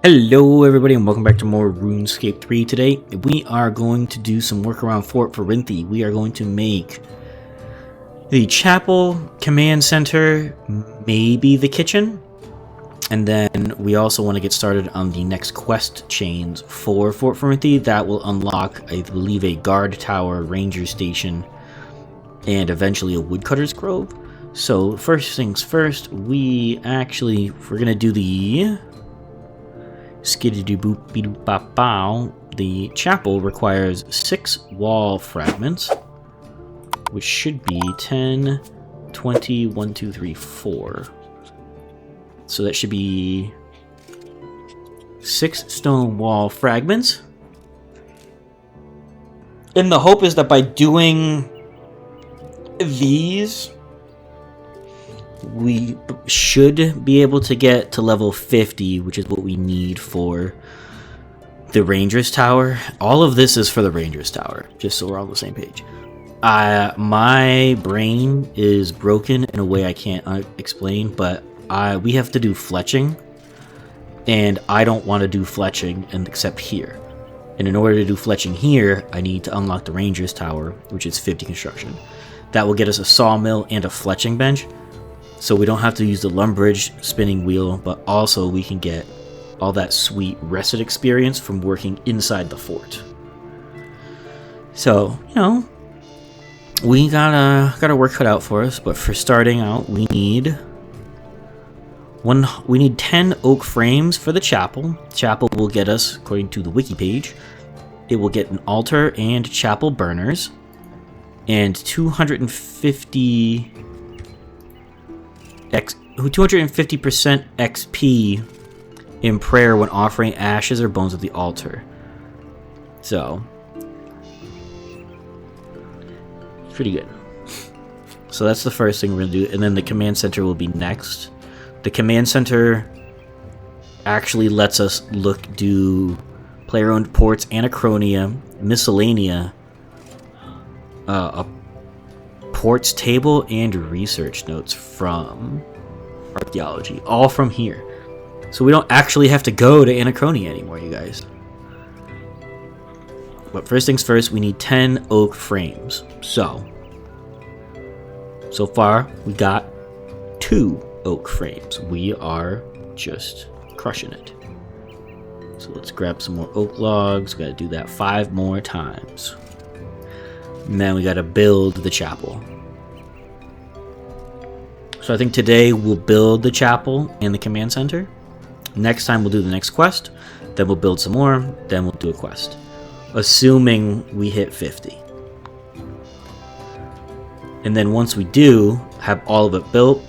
Hello everybody and welcome back to more RuneScape 3. Today we are going to do some work around Fort Forinthry. We are going to make the chapel, command center, maybe the kitchen, and then we also want to get started on the next quest chains for Fort Forinthry. That will unlock, I believe, a guard tower, ranger station, and eventually a woodcutter's grove. So first things first, we're gonna do the Skiddy-doo-boop-be-doo-bop-bow. The chapel requires 6 wall fragments, which should be 10, 20, 1, 2, 3, 4. So that should be 6 stone wall fragments. And the hope is that by doing these, we should be able to get to level 50, which is what we need for the Ranger's Tower. All of this is for the Ranger's Tower, just so we're all on the same page. My brain is broken in a way I can't explain, but we have to do fletching, and I don't want to do fletching except here. And in order to do fletching here, I need to unlock the Ranger's Tower, which is 50 construction. That will get us a sawmill and a fletching bench. So we don't have to use the lumbridge spinning wheel, but also we can get all that sweet rested experience from working inside the fort. So, you know, we got a work cut out for us, but for starting out, we need 10 oak frames for the chapel. Chapel will get us, according to the wiki page, it will get an altar and chapel burners, and 250% XP in prayer when offering ashes or bones at the altar. So, pretty good. So that's the first thing we're gonna do, and then the command center will be next. The command center actually lets us do player-owned ports, anachronia, miscellanea, a ports table, and research notes from archaeology, all from here. So we don't actually have to go to Anachronia anymore, you guys. But first things first, we need 10 oak frames. So far we got 2 oak frames. We are just crushing it. So let's grab some more oak logs. We gotta do that 5 more times. And then we gotta build the chapel. So I think today we'll build the chapel and the command center. Next time we'll do the next quest. Then we'll build some more. Then we'll do a quest. Assuming we hit 50. And then once we do have all of it built,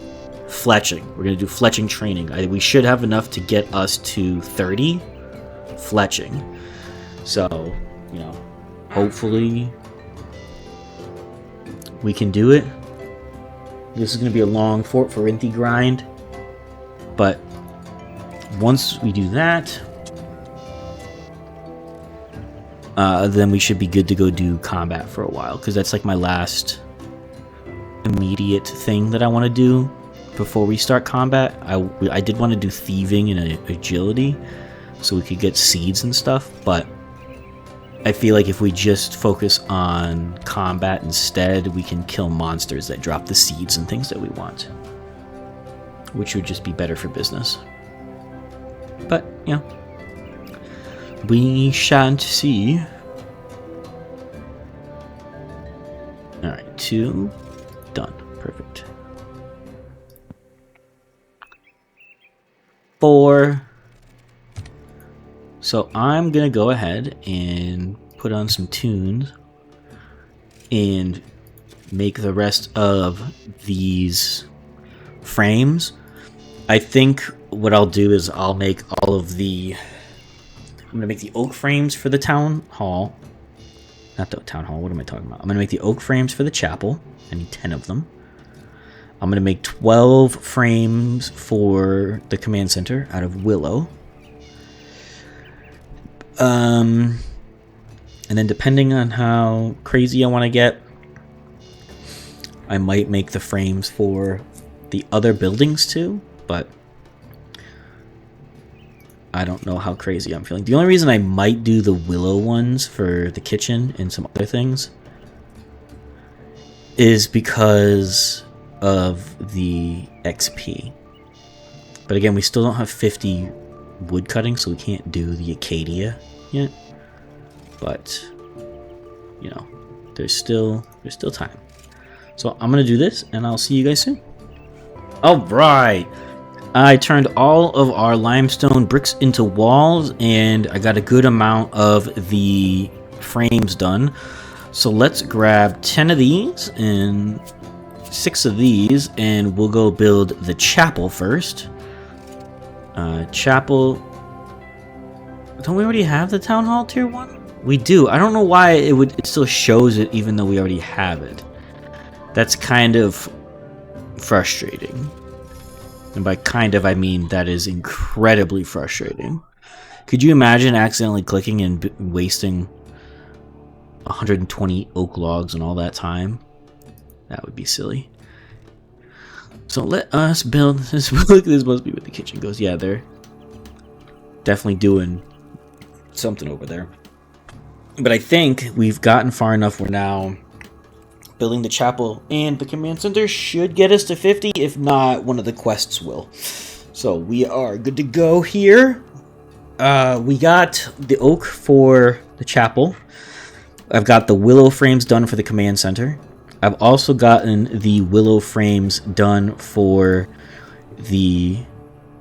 fletching. We're going to do fletching training. We should have enough to get us to 30 fletching. So, you know, hopefully we can do it. This is going to be a long Fort Forinthry grind, but once we do that, then we should be good to go do combat for a while, because that's like my last immediate thing that I want to do before we start combat. I did want to do thieving and agility so we could get seeds and stuff, but I feel like if we just focus on combat instead, we can kill monsters that drop the seeds and things that we want, which would just be better for business. But, you know, we shan't see. Alright, 2 done. Perfect. 4. So I'm gonna go ahead and put on some tunes and make the rest of these frames. I think what I'll do is I'll make all of the... I'm gonna make the oak frames for the town hall. Not the town hall, what am I talking about? I'm gonna make the oak frames for the chapel. I need 10 of them. I'm gonna make 12 frames for the command center out of willow. And then depending on how crazy I want to get, I might make the frames for the other buildings too, but I don't know how crazy I'm feeling. The only reason I might do the willow ones for the kitchen and some other things is because of the XP. But again, we still don't have 50 wood cutting, so we can't do the Acadia yet. But, you know, there's still time. So I'm gonna do this, and I'll see you guys soon. All right, I turned all of our limestone bricks into walls, and I got a good amount of the frames done. So let's grab 10 of these and 6 of these, and we'll go build the chapel first. Chapel. Don't we already have the town hall tier 1? We do. I don't know why it still shows it even though we already have it. That's kind of frustrating. And by kind of, I mean that is incredibly frustrating. Could you imagine accidentally clicking and wasting 120 oak logs and all that time? That would be silly. So let us build this. Look, this must be where the kitchen goes. Yeah, they're definitely doing something over there. But I think we've gotten far enough. We're now building the chapel, and the command center should get us to 50. If not, one of the quests will. So we are good to go here. We got the oak for the chapel. I've got the willow frames done for the command center. I've also gotten the willow frames done for the...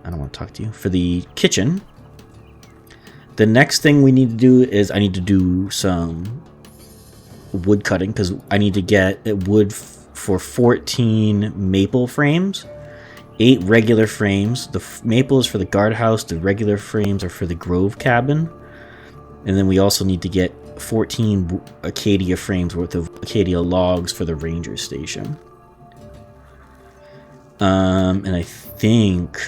I don't want to talk to you. For the kitchen. The next thing we need to do is I need to do some wood cutting, because I need to get wood for 14 maple frames, 8 regular frames. The maple is for the guardhouse, the regular frames are for the grove cabin, and then we also need to get 14 Acadia frames worth of Acadia logs for the ranger station. And I think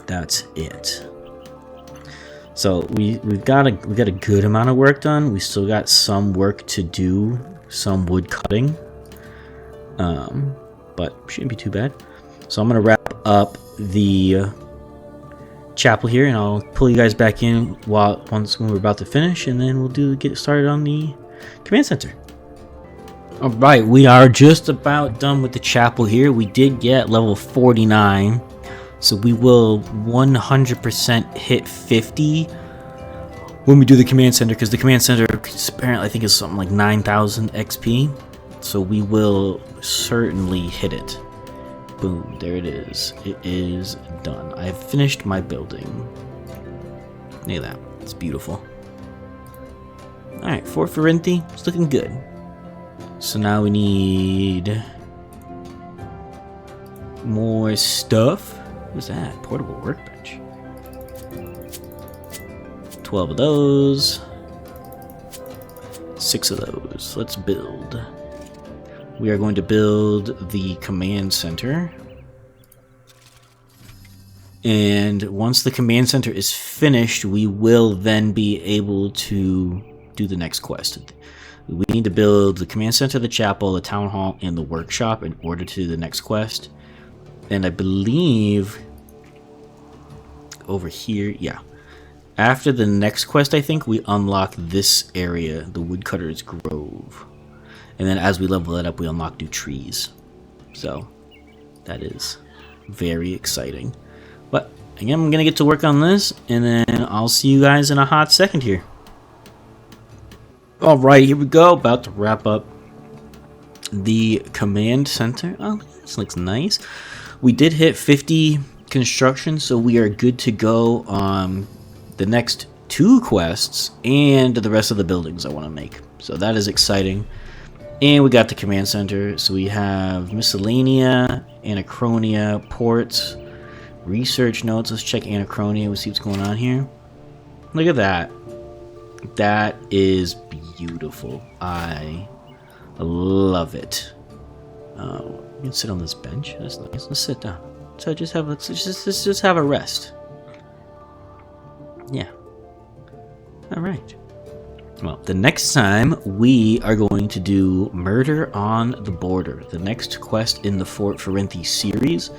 that's it. So we've got a good amount of work done. We still got some work to do, some wood cutting, but shouldn't be too bad. So I'm gonna wrap up the chapel here, and I'll pull you guys back in when we're about to finish, and then we'll get started on the command center. All right, we are just about done with the chapel here. We did get level 49. So we will 100% hit 50 when we do the command center, because the command center apparently I think is something like 9,000 XP. So we will certainly hit it. Boom, there it is. It is done. I've finished my building. Look at that. It's beautiful. Alright, Fort Forinthry, it's looking good. So now we need more stuff. What's that? Portable workbench. 12 of those. 6 of those. Let's build. We are going to build the command center. And once the command center is finished, we will then be able to do the next quest. We need to build the command center, the chapel, the town hall, and the workshop in order to do the next quest. And I believe over here, yeah. After the next quest, I think we unlock this area, the Woodcutter's Grove. And then as we level it up, we unlock new trees. So that is very exciting. But again, I'm going to get to work on this, and then I'll see you guys in a hot second here. Alright, here we go. About to wrap up the command center. Oh, this looks nice. We did hit 50 construction, so we are good to go on the next 2 quests and the rest of the buildings I want to make. So that is exciting. And we got the command center. So we have Miscellanea, Anachronia, Ports, Research Notes. Let's check Anachronia. We'll see what's going on here. Look at that. That is beautiful. I love it. You can sit on this bench. That's nice. Let's sit down. So let's just have a rest. Yeah. All right. Well, the next time we are going to do Murder on the Border, the next quest in the Fort Forinthry series,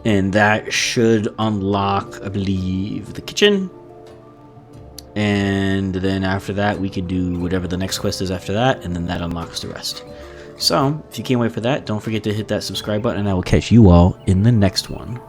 And that should unlock, I believe, the kitchen. And then after that, we can do whatever the next quest is after that, and then that unlocks the rest. So, if you can't wait for that, don't forget to hit that subscribe button, and I will catch you all in the next one.